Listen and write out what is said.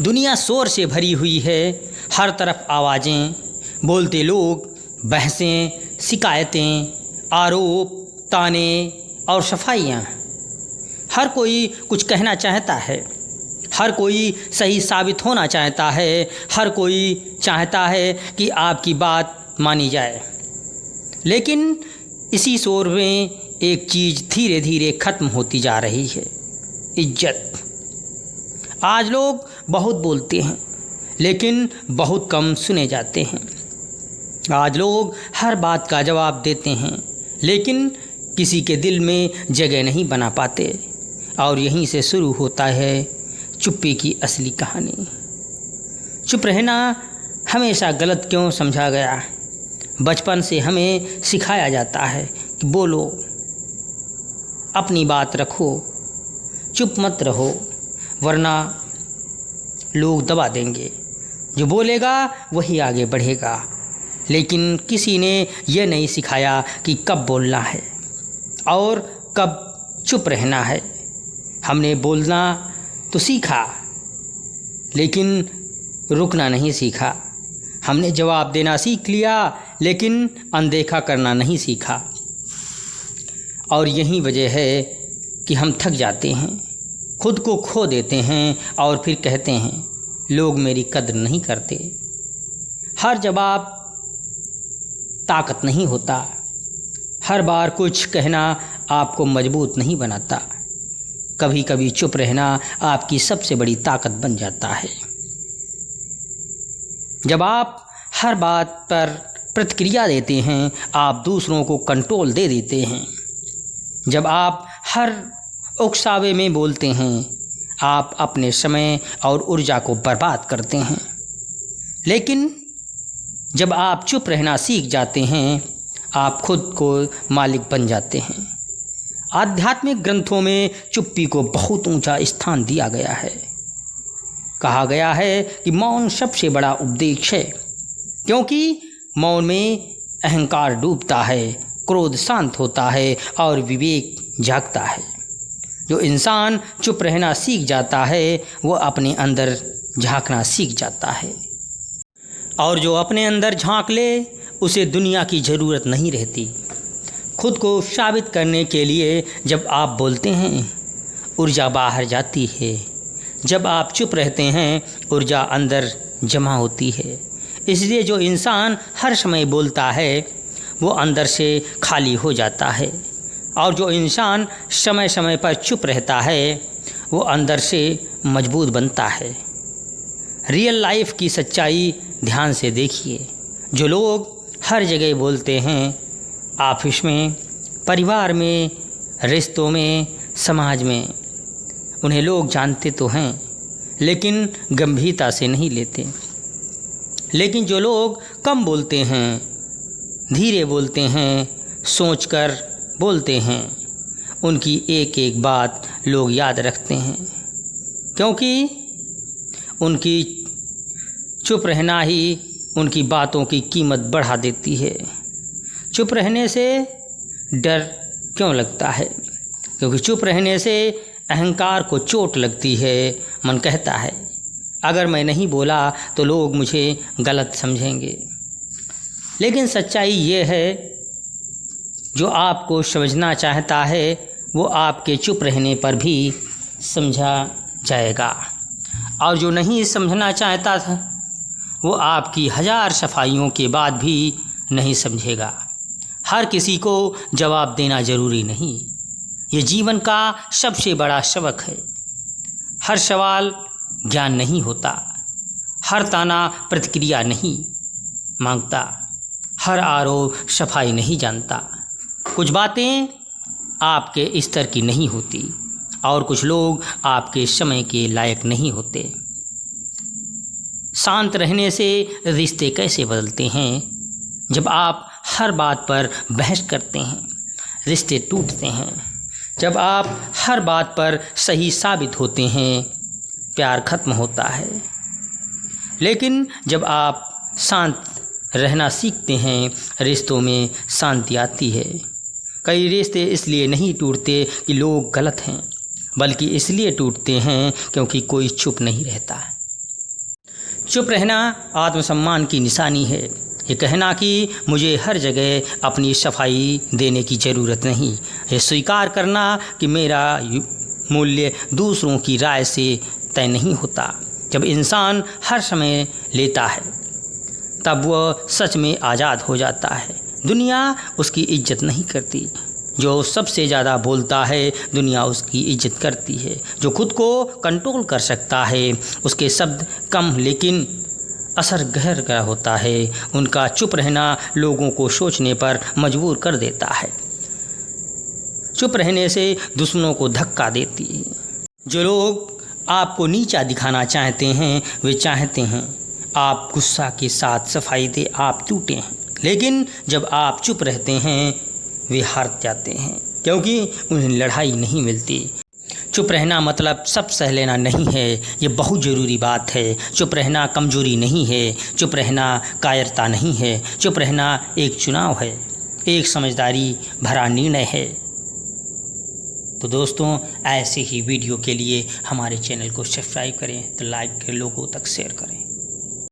दुनिया शोर से भरी हुई है, हर तरफ आवाज़ें, बोलते लोग, बहसें, शिकायतें, आरोप, ताने और सफाइयाँ। हर कोई कुछ कहना चाहता है, हर कोई सही साबित होना चाहता है, हर कोई चाहता है कि आपकी बात मानी जाए। लेकिन इसी शोर में एक चीज़ धीरे धीरे ख़त्म होती जा रही है, इज्जत। आज लोग बहुत बोलते हैं लेकिन बहुत कम सुने जाते हैं। आज लोग हर बात का जवाब देते हैं लेकिन किसी के दिल में जगह नहीं बना पाते। और यहीं से शुरू होता है चुप्पी की असली कहानी। चुप रहना हमेशा गलत क्यों समझा गया? बचपन से हमें सिखाया जाता है कि बोलो, अपनी बात रखो, चुप मत रहो वरना लोग दबा देंगे। जो बोलेगा वही आगे बढ़ेगा। लेकिन किसी ने यह नहीं सिखाया कि कब बोलना है और कब चुप रहना है। हमने बोलना तो सीखा लेकिन रुकना नहीं सीखा। हमने जवाब देना सीख लिया लेकिन अनदेखा करना नहीं सीखा। और यही वजह है कि हम थक जाते हैं, खुद को खो देते हैं और फिर कहते हैं लोग मेरी कद्र नहीं करते। हर जवाब ताकत नहीं होता, हर बार कुछ कहना आपको मजबूत नहीं बनाता। कभी कभी चुप रहना आपकी सबसे बड़ी ताकत बन जाता है। जब आप हर बात पर प्रतिक्रिया देते हैं, आप दूसरों को कंट्रोल दे देते हैं। जब आप हर उकसावे में बोलते हैं, आप अपने समय और ऊर्जा को बर्बाद करते हैं। लेकिन जब आप चुप रहना सीख जाते हैं, आप खुद को मालिक बन जाते हैं। आध्यात्मिक ग्रंथों में चुप्पी को बहुत ऊंचा स्थान दिया गया है। कहा गया है कि मौन सबसे बड़ा उपदेश है, क्योंकि मौन में अहंकार डूबता है, क्रोध शांत होता है और विवेक जागता है। जो इंसान चुप रहना सीख जाता है वो अपने अंदर झांकना सीख जाता है। और जो अपने अंदर झांक ले उसे दुनिया की ज़रूरत नहीं रहती। खुद को साबित करने के लिए जब आप बोलते हैं, ऊर्जा बाहर जाती है। जब आप चुप रहते हैं, ऊर्जा अंदर जमा होती है। इसलिए जो इंसान हर समय बोलता है वो अंदर से खाली हो जाता है, और जो इंसान समय समय पर चुप रहता है वो अंदर से मजबूत बनता है। रियल लाइफ की सच्चाई ध्यान से देखिए। जो लोग हर जगह बोलते हैं, ऑफिस में, परिवार में, रिश्तों में, समाज में, उन्हें लोग जानते तो हैं लेकिन गंभीरता से नहीं लेते। लेकिन जो लोग कम बोलते हैं, धीरे बोलते हैं, सोचकर बोलते हैं, उनकी एक एक बात लोग याद रखते हैं, क्योंकि उनकी चुप रहना ही उनकी बातों की कीमत बढ़ा देती है। चुप रहने से डर क्यों लगता है? क्योंकि चुप रहने से अहंकार को चोट लगती है। मन कहता है अगर मैं नहीं बोला तो लोग मुझे गलत समझेंगे। लेकिन सच्चाई ये है, जो आपको समझना चाहता है वो आपके चुप रहने पर भी समझा जाएगा, और जो नहीं समझना चाहता था वो आपकी 1000 सफाइयों के बाद भी नहीं समझेगा। हर किसी को जवाब देना ज़रूरी नहीं, ये जीवन का सबसे बड़ा सबक है। हर सवाल ज्ञान नहीं होता, हर ताना प्रतिक्रिया नहीं मांगता, हर आरोप सफाई नहीं जानता। कुछ बातें आपके स्तर की नहीं होती और कुछ लोग आपके समय के लायक नहीं होते। शांत रहने से रिश्ते कैसे बदलते हैं? जब आप हर बात पर बहस करते हैं, रिश्ते टूटते हैं। जब आप हर बात पर सही साबित होते हैं, प्यार खत्म होता है। लेकिन जब आप शांत रहना सीखते हैं, रिश्तों में शांति आती है। कई रिश्ते इसलिए नहीं टूटते कि लोग गलत हैं, बल्कि इसलिए टूटते हैं क्योंकि कोई चुप नहीं रहता। चुप रहना आत्मसम्मान की निशानी है। ये कहना कि मुझे हर जगह अपनी सफाई देने की ज़रूरत नहीं। ये स्वीकार करना कि मेरा मूल्य दूसरों की राय से तय नहीं होता। जब इंसान हर समय लेता है तब वह सच में आज़ाद हो जाता है। दुनिया उसकी इज्जत नहीं करती। जो सबसे ज़्यादा बोलता है दुनिया उसकी इज्जत करती है। जो खुद को कंट्रोल कर सकता है उसके शब्द कम लेकिन असर गहरा होता है। उनका चुप रहना लोगों को सोचने पर मजबूर कर देता है। चुप रहने से दुश्मनों को धक्का देती है। जो लोग आपको नीचा दिखाना चाहते हैं वे चाहते हैं आप गुस्सा के साथ सफाई दे, आप टूटे हैं। लेकिन जब आप चुप रहते हैं वे हार जाते हैं, क्योंकि उन्हें लड़ाई नहीं मिलती। चुप रहना मतलब सब सह लेना नहीं है, ये बहुत ज़रूरी बात है। चुप रहना कमज़ोरी नहीं है, चुप रहना कायरता नहीं है। चुप रहना एक चुनाव है, एक समझदारी भरा निर्णय है। तो दोस्तों, ऐसे ही वीडियो के लिए हमारे चैनल को सब्सक्राइब करें, तो लाइक कर लोगों तक शेयर करें।